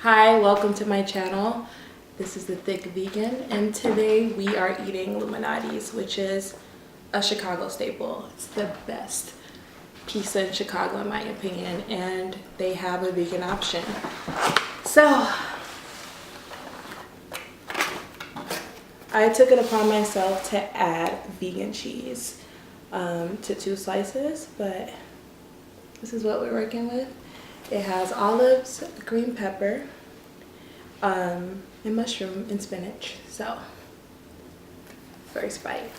Hi, welcome to my channel. This is the Thick Vegan, and today we are eating Malnati's, which is a Chicago staple. It's the best pizza in Chicago in my opinion, and they have a vegan option. So I took it upon myself to add vegan cheese to 2 slices, but this is what we're working with. It has olives, green pepper, and mushroom and spinach. So, first bite.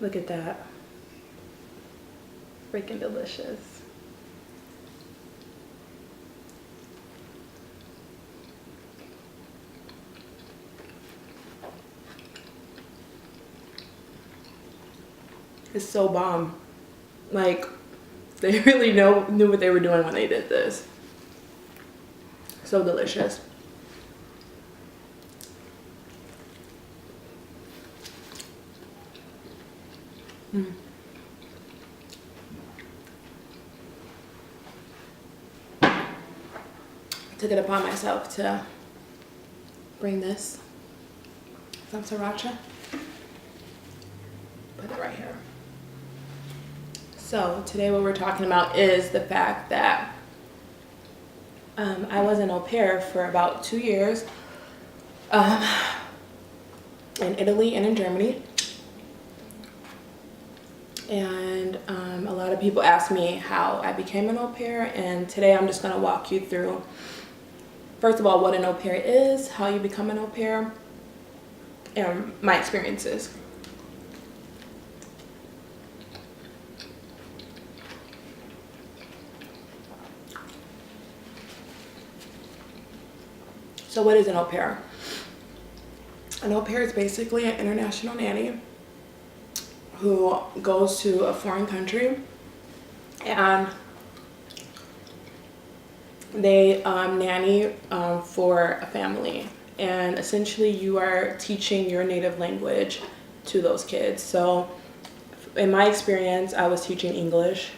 Look at that. Freaking delicious. It's so bomb. Like, they really knew what they were doing when they did this. So delicious. I took it upon myself to bring this, some sriracha. Put it right here. So today what we're talking about is the fact that I was an au pair for about 2 years in Italy and in Germany. And a lot of people ask me how I became an au pair, and today I'm just going to walk you through, first of all, what an au pair is, how you become an au pair, and my experiences. So what is an au pair? An au pair is basically an international nanny who goes to a foreign country and they nanny for a family. And essentially you are teaching your native language to those kids. So in my experience, I was teaching English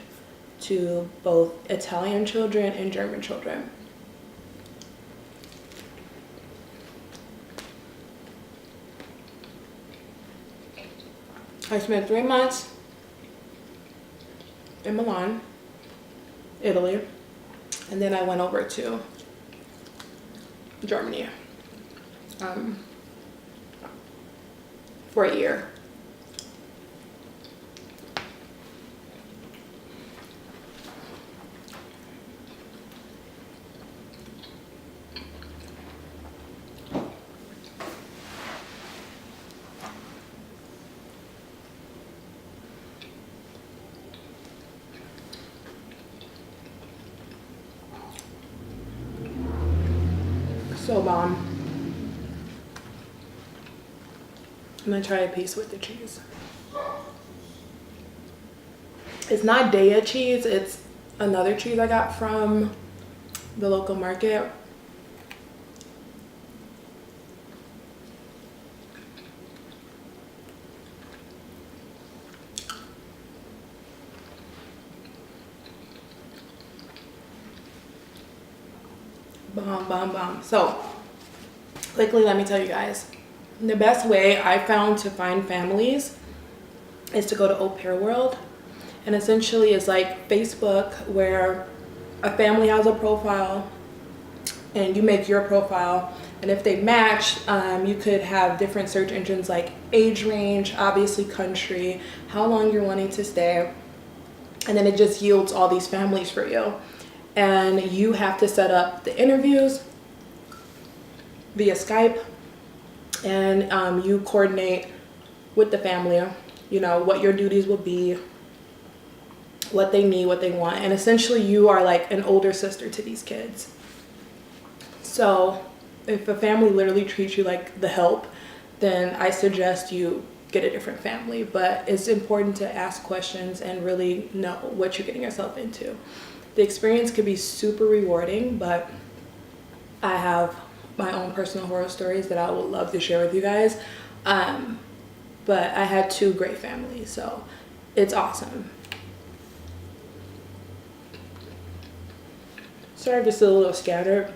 to both Italian children and German children. I spent 3 months in Milan, Italy, and then I went over to Germany for a year. So bomb. I'm gonna try a piece with the cheese. It's not Daya cheese, it's another cheese I got from the local market. Bomb, bomb, bomb. So quickly, let me tell you guys, the best way I found to find families is to go to Au Pair World. And essentially it's like Facebook, where a family has a profile and you make your profile, and if they match, you could have different search engines like age range, obviously country, how long you're wanting to stay, and then it just yields all these families for you. And you have to set up the interviews via Skype, and you coordinate with the family, you know, what your duties will be, what they need, what they want, and essentially you are like an older sister to these kids. So if a family literally treats you like the help, then I suggest you get a different family. But it's important to ask questions and really know what you're getting yourself into. The experience could be super rewarding, but I have my own personal horror stories that I would love to share with you guys. But I had 2 great families, so It's awesome. Sorry, just a little scattered.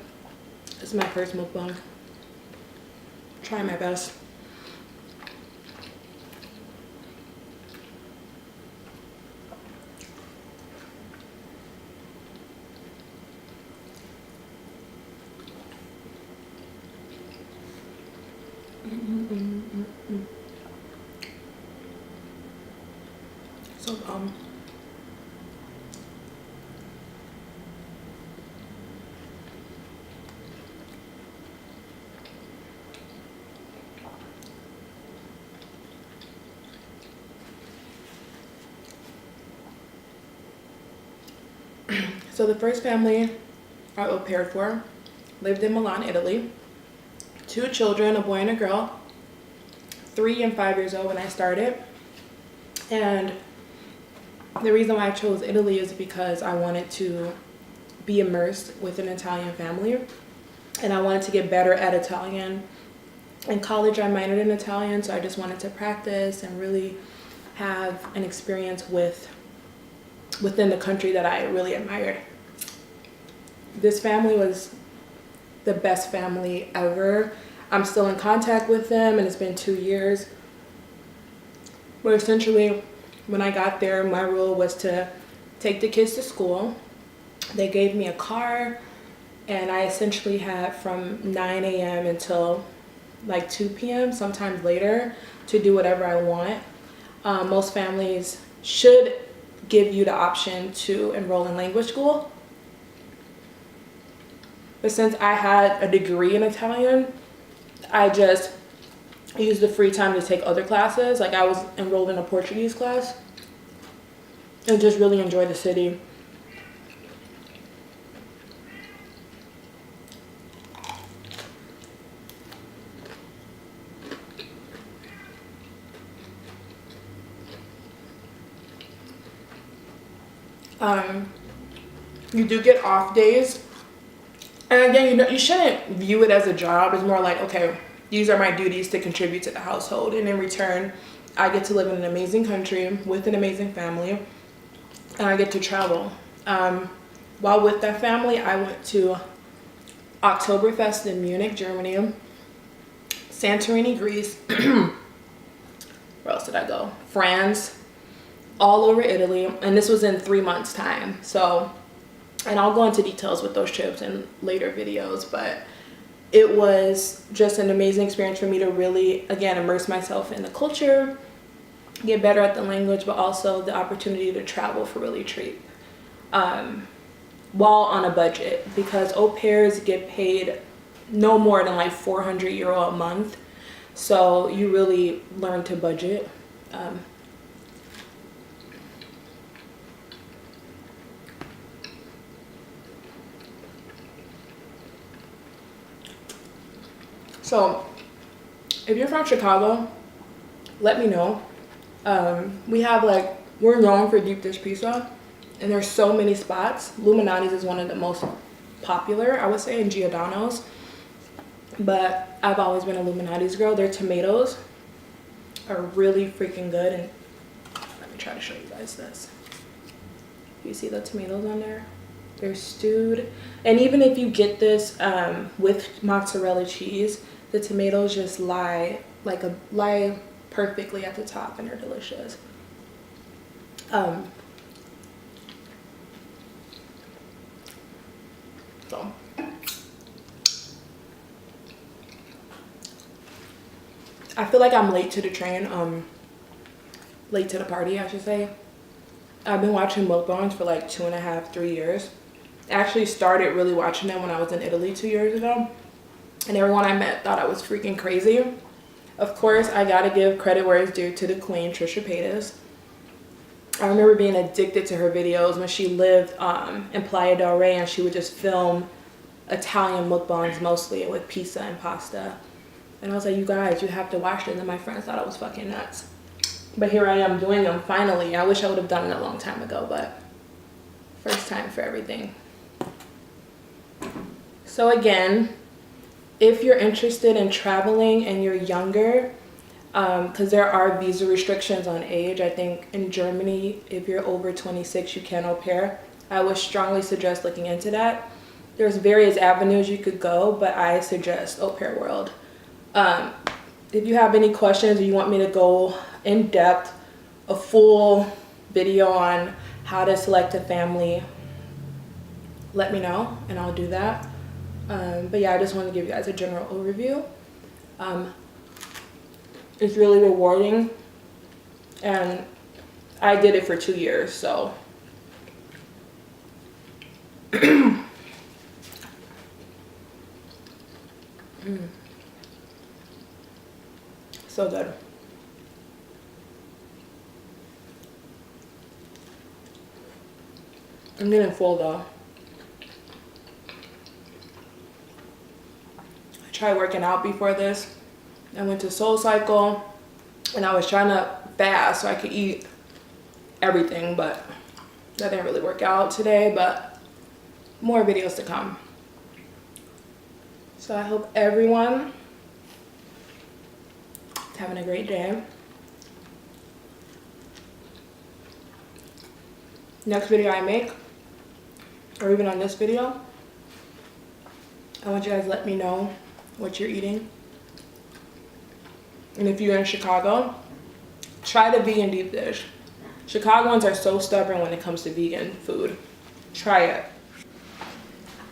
It's my first mukbang. Trying my best. So so the first family I au paired for lived in Milan, Italy. 2 children, a boy and a girl, 3 and 5 years old when I started. And the reason why I chose Italy is because I wanted to be immersed with an Italian family, and I wanted to get better at Italian. In college, I minored in Italian, so I just wanted to practice and really have an experience within the country that I really admired. This family was the best family ever. I'm still in contact with them, and it's been 2 years. But essentially, when I got there, my rule was to take the kids to school. They gave me a car, and I essentially had from 9 a.m. until like 2 p.m., sometimes later, to do whatever I want. Most families should give you the option to enroll in language school. But since I had a degree in Italian, I just used the free time to take other classes. Like, I was enrolled in a Portuguese class and just really enjoyed the city. You do get off days. And again, you shouldn't view it as a job. It's more like, okay, these are my duties to contribute to the household. And in return, I get to live in an amazing country with an amazing family. And I get to travel. While with that family, I went to Oktoberfest in Munich, Germany, Santorini, Greece. Where else did I go? France, all over Italy. And this was in 3 months' time. So, and I'll go into details with those trips in later videos, but it was just an amazing experience for me to really, again, immerse myself in the culture, get better at the language, but also the opportunity to travel for really cheap, while on a budget, because au pairs get paid no more than like 400 euro a month. So you really learn to budget. So if you're from Chicago, let me know. We're known for deep dish pizza, and there's so many spots. Malnati's is one of the most popular, I would say, in Giordano's. But I've always been a Malnati's girl. Their tomatoes are really freaking good. And let me try to show you guys this. You see the tomatoes on there? They're stewed. And even if you get this with mozzarella cheese, the tomatoes just lie perfectly at the top, and they're delicious. So I feel like I'm late to the train, late to the party, I should say. I've been watching mukbangs for like 2.5, 3 years. I actually started really watching them when I was in Italy 2 years ago. And everyone I met thought I was freaking crazy. Of course, I gotta give credit where it's due to the queen, Trisha Paytas. I remember being addicted to her videos when she lived in Playa del Rey, and she would just film Italian mukbangs mostly with pizza and pasta. And I was like, you guys, you have to watch this. And my friends thought I was fucking nuts. But here I am doing them finally. I wish I would have done it a long time ago, but first time for everything. So again, if you're interested in traveling and you're younger, because there are visa restrictions on age. I think in Germany, if you're over 26, you can au pair. I would strongly suggest looking into that. There's various avenues you could go, but I suggest Au Pair World. If you have any questions or you want me to go in depth, a full video on how to select a family, let me know and I'll do that. But yeah, I just want to give you guys a general overview. It's really rewarding, and I did it for 2 years, so so good. I'm getting full though. I tried working out before this. I went to Soul Cycle and I was trying to fast so I could eat everything, but that didn't really work out today, but more videos to come. So I hope everyone is having a great day. Next video I make, or even on this video, I want you guys to let me know what you're eating. And if you're in Chicago, try the vegan deep dish. Chicagoans are so stubborn when it comes to vegan food. Try it.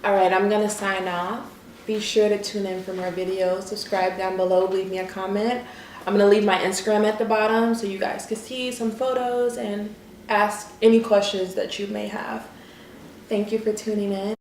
All right, I'm gonna sign off. Be sure to tune in for more videos. Subscribe down below, leave me a comment. I'm gonna leave my Instagram at the bottom so you guys can see some photos and ask any questions that you may have. Thank you for tuning in.